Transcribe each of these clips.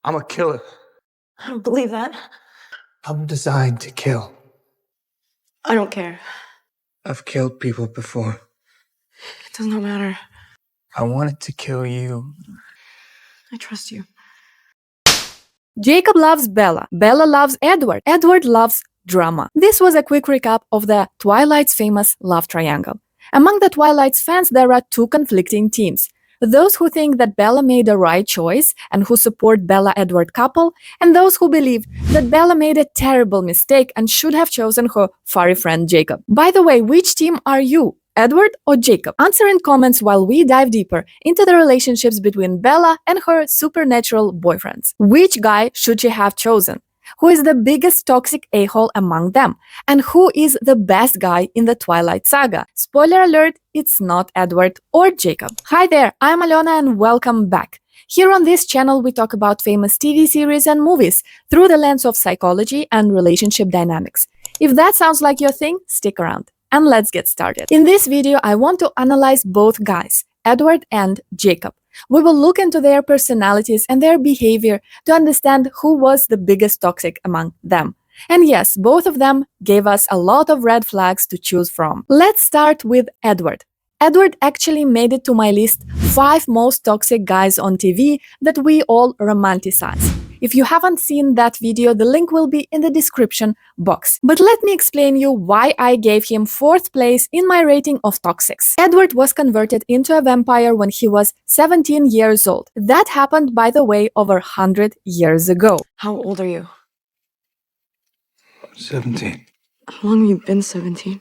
I'm a killer. I don't believe that. I'm designed to kill. I don't care. I've killed people before. It does not matter. I wanted to kill you. I trust you. Jacob loves Bella. Bella loves Edward. Edward loves drama. This was a quick recap of the Twilight's famous love triangle. Among the Twilight's fans, there are two conflicting teams. Those who think that Bella made a right choice and who support Bella-Edward couple, and those who believe that Bella made a terrible mistake and should have chosen her furry friend Jacob. By the way, which team are you? Edward or Jacob? Answer in comments while we dive deeper into the relationships between Bella and her supernatural boyfriends. Which guy should she have chosen? Who is the biggest toxic a-hole among them? And who is the best guy in the Twilight saga? Spoiler alert, it's not Edward or Jacob. Hi there, I'm Alena and welcome back. Here on this channel we talk about famous TV series and movies through the lens of psychology and relationship dynamics. If that sounds like your thing, stick around. And let's get started. In this video, I want to analyze both guys, Edward and Jacob. We will look into their personalities and their behavior to understand who was the biggest toxic among them. And yes, both of them gave us a lot of red flags to choose from. Let's start with Edward. Edward actually made it to my list 5 most toxic guys on TV that we all romanticize. If you haven't seen that video, the link will be in the description box. But let me explain you why I gave him 4th place in my rating of toxics. Edward was converted into a vampire when he was 17 years old. That happened, by the way, over 100 years ago. How old are you? 17. How long have you been 17?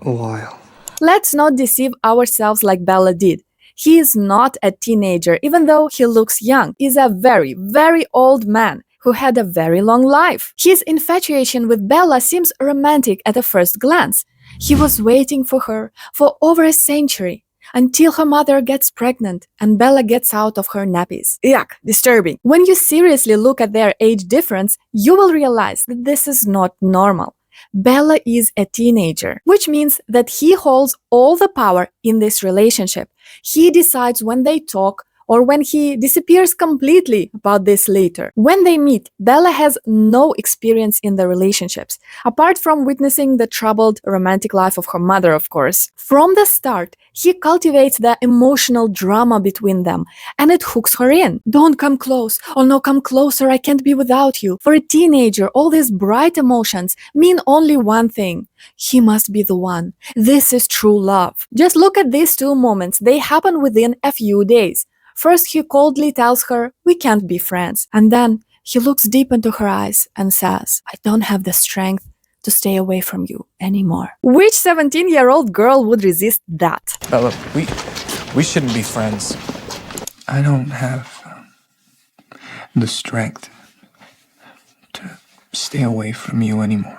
A while. Let's not deceive ourselves like Bella did. He is not a teenager, even though he looks young. He's a very, very old man who had a very long life. His infatuation with Bella seems romantic at a first glance. He was waiting for her for over a century, until her mother gets pregnant and Bella gets out of her nappies. Yuck, disturbing. When you seriously look at their age difference, you will realize that this is not normal. Bella is a teenager, which means that he holds all the power in this relationship. He decides when they talk or when he disappears completely. About this later. When they meet, Bella has no experience in the relationships, apart from witnessing the troubled romantic life of her mother, of course. From the start, he cultivates the emotional drama between them, and it hooks her in. Don't come close. Oh no, come closer, I can't be without you. For a teenager, all these bright emotions mean only one thing. He must be the one. This is true love. Just look at these 2 moments. They happen within a few days. First, he coldly tells her, we can't be friends. And then he looks deep into her eyes and says, I don't have the strength to stay away from you anymore. Which 17-year-old girl would resist that? Bella, we shouldn't be friends. I don't have the strength to stay away from you anymore.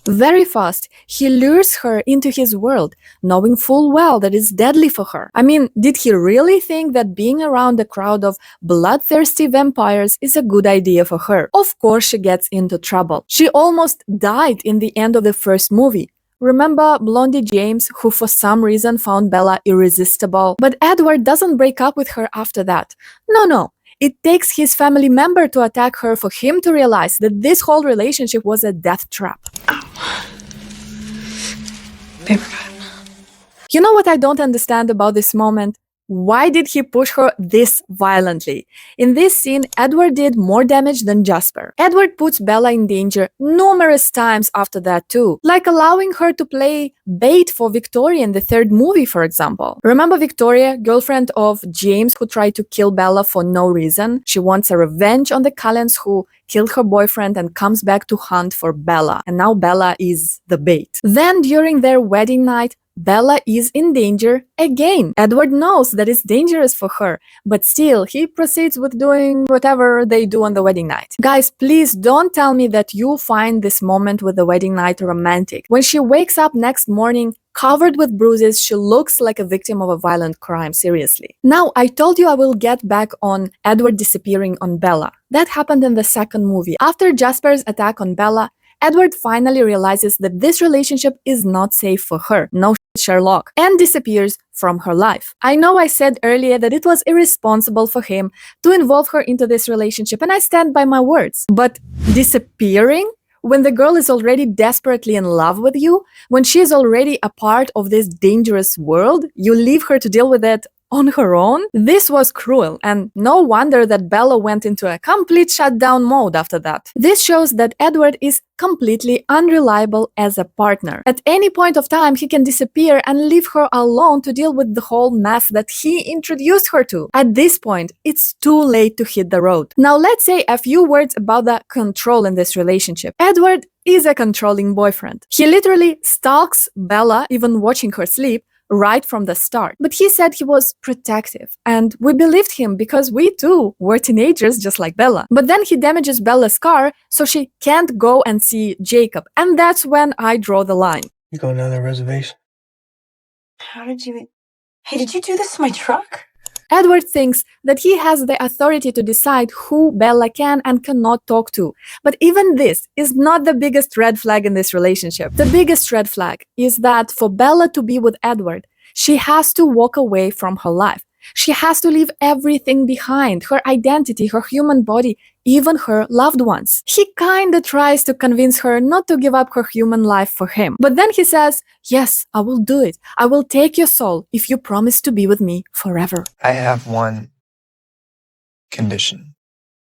Very fast, he lures her into his world, knowing full well that it's deadly for her. I mean, did he really think that being around a crowd of bloodthirsty vampires is a good idea for her? Of course she gets into trouble. She almost died in the end of the first movie. Remember Blondie James, who for some reason found Bella irresistible? But Edward doesn't break up with her after that. No. It takes his family member to attack her for him to realize that this whole relationship was a death trap. Paper cut. You know what I don't understand about this moment? Why did he push her this violently? In this scene, Edward did more damage than Jasper. Edward puts Bella in danger numerous times after that too, like allowing her to play bait for Victoria in the 3rd movie, for example. Remember Victoria, girlfriend of James, who tried to kill Bella for no reason? She wants a revenge on the Cullens who killed her boyfriend and comes back to hunt for Bella. And now Bella is the bait. Then during their wedding night, Bella is in danger again. Edward knows that it's dangerous for her, but still, he proceeds with doing whatever they do on the wedding night. Guys, please don't tell me that you find this moment with the wedding night romantic. When she wakes up next morning, covered with bruises, she looks like a victim of a violent crime, seriously. Now, I told you I will get back on Edward disappearing on Bella. That happened in the 2nd movie. After Jasper's attack on Bella, Edward finally realizes that this relationship is not safe for her. No Sherlock, and disappears from her life. I know I said earlier that it was irresponsible for him to involve her into this relationship, and I stand by my words. But disappearing? When the girl is already desperately in love with you, when she is already a part of this dangerous world, you leave her to deal with it on her own? This was cruel, and no wonder that Bella went into a complete shutdown mode after that. This shows that Edward is completely unreliable as a partner. At any point of time, he can disappear and leave her alone to deal with the whole mess that he introduced her to. At this point, it's too late to hit the road. Now let's say a few words about the control in this relationship. Edward is a controlling boyfriend. He literally stalks Bella, even watching her sleep, right from the start. But he said he was protective, and we believed him because we too were teenagers just like Bella. But then he damages Bella's car so she can't go and see Jacob, and that's when I draw the line. You going to the reservation? How did you... Hey, did you do this to my truck? Edward thinks that he has the authority to decide who Bella can and cannot talk to. But even this is not the biggest red flag in this relationship. The biggest red flag is that for Bella to be with Edward, she has to walk away from her life. She has to leave everything behind, her identity, her human body, even her loved ones. He kinda tries to convince her not to give up her human life for him. But then he says, yes, I will do it. I will take your soul if you promise to be with me forever. I have one condition.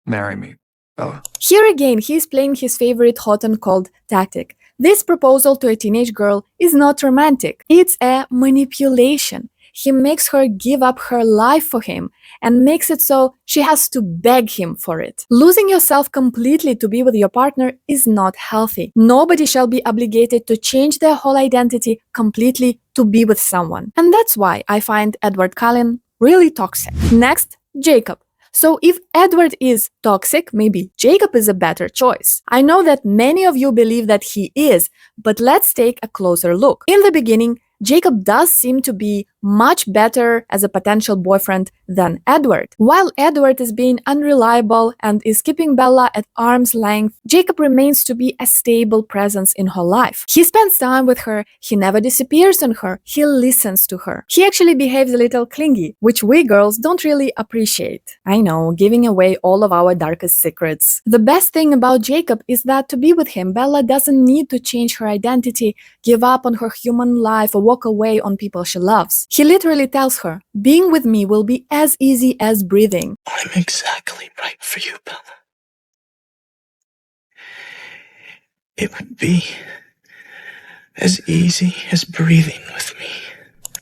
Marry me, Bella. Here again, he's playing his favorite hot and cold tactic. This proposal to a teenage girl is not romantic. It's a manipulation. He makes her give up her life for him and makes it so she has to beg him for it. Losing yourself completely to be with your partner is not healthy. Nobody shall be obligated to change their whole identity completely to be with someone. And that's why I find Edward Cullen really toxic. Next, Jacob. So if Edward is toxic, maybe Jacob is a better choice. I know that many of you believe that he is, but let's take a closer look. In the beginning, Jacob does seem to be much better as a potential boyfriend than Edward. While Edward is being unreliable and is keeping Bella at arm's length, Jacob remains to be a stable presence in her life. He spends time with her, he never disappears on her, he listens to her. He actually behaves a little clingy, which we girls don't really appreciate. I know, giving away all of our darkest secrets. The best thing about Jacob is that to be with him, Bella doesn't need to change her identity, give up on her human life, or walk away on people she loves. He literally tells her, being with me will be as easy as breathing. I'm exactly right for you, Bella. It would be as easy as breathing with me.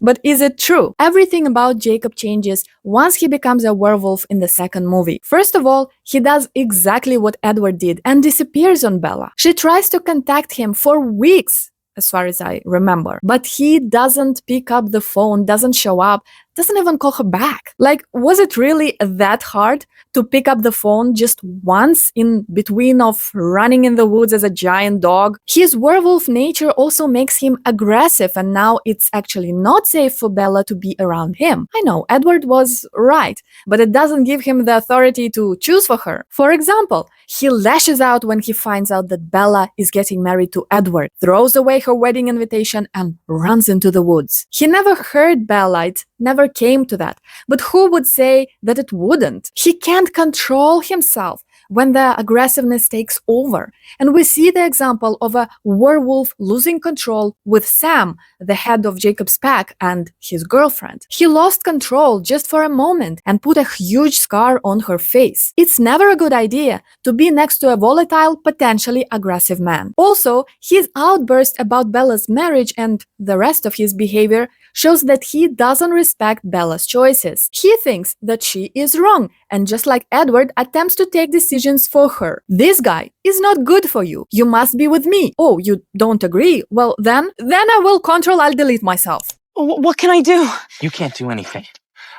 But is it true? Everything about Jacob changes once he becomes a werewolf in the second movie. First of all, he does exactly what Edward did and disappears on Bella. She tries to contact him for weeks, as far as I remember. But he doesn't pick up the phone, doesn't show up, doesn't even call her back. Like, was it really that hard to pick up the phone just once in between of running in the woods as a giant dog? His werewolf nature also makes him aggressive, and now it's actually not safe for Bella to be around him. I know, Edward was right, but it doesn't give him the authority to choose for her. For example, he lashes out when he finds out that Bella is getting married to Edward, throws away her wedding invitation, and runs into the woods. He never heard Bella, it never came to that. But who would say that it wouldn't? He can't control himself when the aggressiveness takes over. And we see the example of a werewolf losing control with Sam, the head of Jacob's pack, and his girlfriend. He lost control just for a moment and put a huge scar on her face. It's never a good idea to be next to a volatile, potentially aggressive man. Also, his outburst about Bella's marriage and the rest of his behavior shows that he doesn't respect Bella's choices. He thinks that she is wrong, and just like Edward, attempts to take decisions for her. This guy is not good for you. You must be with me. Oh, you don't agree? Well, then I will I'll delete myself. What can I do? You can't do anything.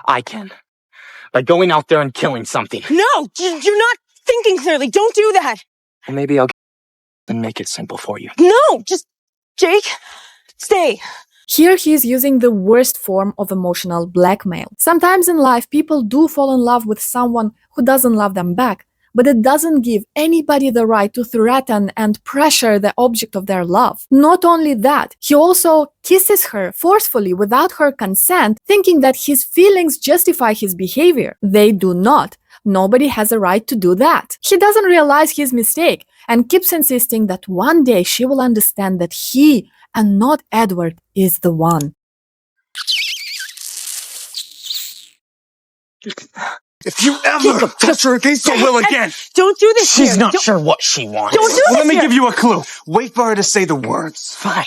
I can. By going out there and killing something. No! You're not thinking clearly. Don't do that! Well, maybe I'll and make it simple for you. No! Just... Jake, stay. Here he is using the worst form of emotional blackmail. Sometimes in life, people do fall in love with someone who doesn't love them back, but it doesn't give anybody the right to threaten and pressure the object of their love. Not only that, he also kisses her forcefully without her consent, thinking that his feelings justify his behavior. They do not. Nobody has a right to do that. He doesn't realize his mistake and keeps insisting that one day she will understand that he and not Edward is the one. If you ever touch her against her will again, Don't do this she's here. not Don't- sure what she wants. Don't do Well, let this me here. give you a clue. Wait for her to say the words. Fine.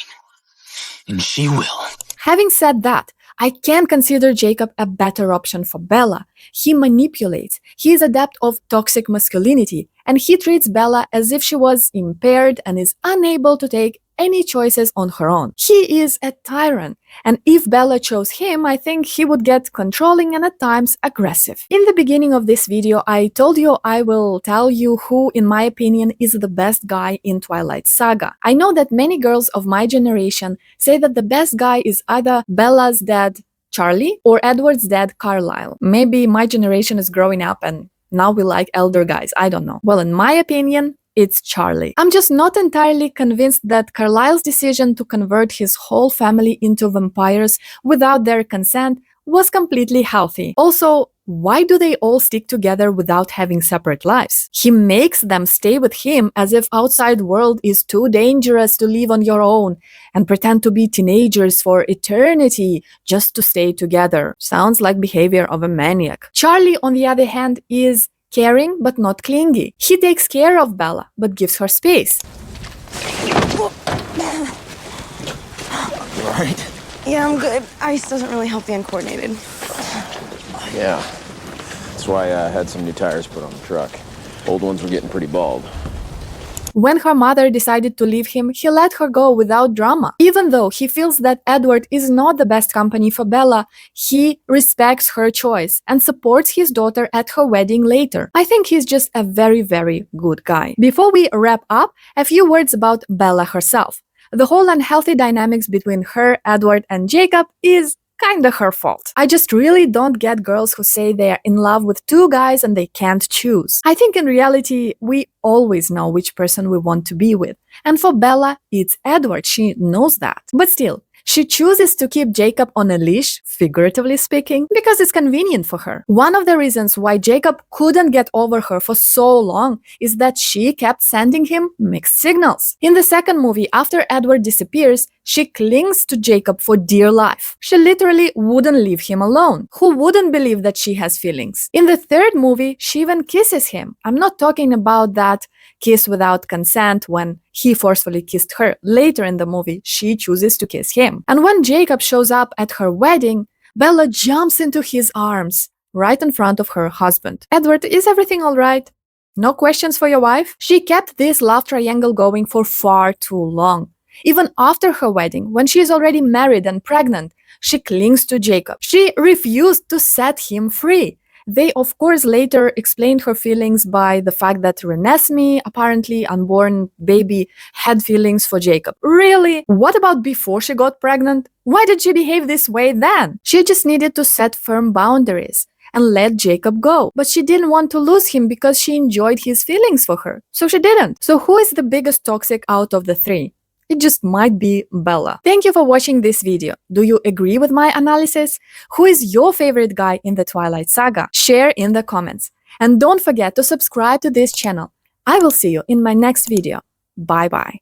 And she will. Having said that, I can consider Jacob a better option for Bella. He manipulates, he is adept of toxic masculinity, and he treats Bella as if she was impaired and is unable to take any choices on her own. He is a tyrant, and if Bella chose him, I think he would get controlling and at times aggressive. In the beginning of this video, I told you I will tell you who, in my opinion, is the best guy in Twilight saga. I know that many girls of my generation say that the best guy is either Bella's dad, Charlie, or Edward's dad, Carlisle. Maybe my generation is growing up and now we like elder guys, I don't know. Well, in my opinion, it's Charlie. I'm just not entirely convinced that Carlisle's decision to convert his whole family into vampires without their consent was completely healthy. Also, why do they all stick together without having separate lives? He makes them stay with him as if outside world is too dangerous to live on your own and pretend to be teenagers for eternity just to stay together. Sounds like behavior of a maniac. Charlie, on the other hand, is caring but not clingy. He takes care of Bella but gives her space. You alright? Yeah, I'm good. Ice doesn't really help the uncoordinated. Yeah. That's why I had some new tires put on the truck. Old ones were getting pretty bald. When her mother decided to leave him, he let her go without drama. Even though he feels that Edward is not the best company for Bella, he respects her choice and supports his daughter at her wedding later. I think he's just a very, very good guy. Before we wrap up, a few words about Bella herself. The whole unhealthy dynamics between her, Edward, and Jacob is kinda her fault. I just really don't get girls who say they are in love with two guys and they can't choose. I think in reality, we always know which person we want to be with. And for Bella, it's Edward. She knows that. But still, she chooses to keep Jacob on a leash, figuratively speaking, because it's convenient for her. One of the reasons why Jacob couldn't get over her for so long is that she kept sending him mixed signals. In the second movie, after Edward disappears, she clings to Jacob for dear life. She literally wouldn't leave him alone. Who wouldn't believe that she has feelings? In the third movie, she even kisses him. I'm not talking about that kiss without consent when he forcefully kissed her. Later in the movie, she chooses to kiss him. And when Jacob shows up at her wedding, Bella jumps into his arms right in front of her husband. Edward, is everything all right? No questions for your wife? She kept this love triangle going for far too long. Even after her wedding, when she is already married and pregnant, she clings to Jacob. She refused to set him free. They, of course, later explained her feelings by the fact that Renesmee, apparently unborn baby, had feelings for Jacob. Really? What about before she got pregnant? Why did she behave this way then? She just needed to set firm boundaries and let Jacob go. But she didn't want to lose him because she enjoyed his feelings for her. So she didn't. So who is the biggest toxic out of the three? It just might be Bella. Thank you for watching this video. Do you agree with my analysis? Who is your favorite guy in the Twilight saga? Share in the comments. And don't forget to subscribe to this channel. I will see you in my next video. Bye bye.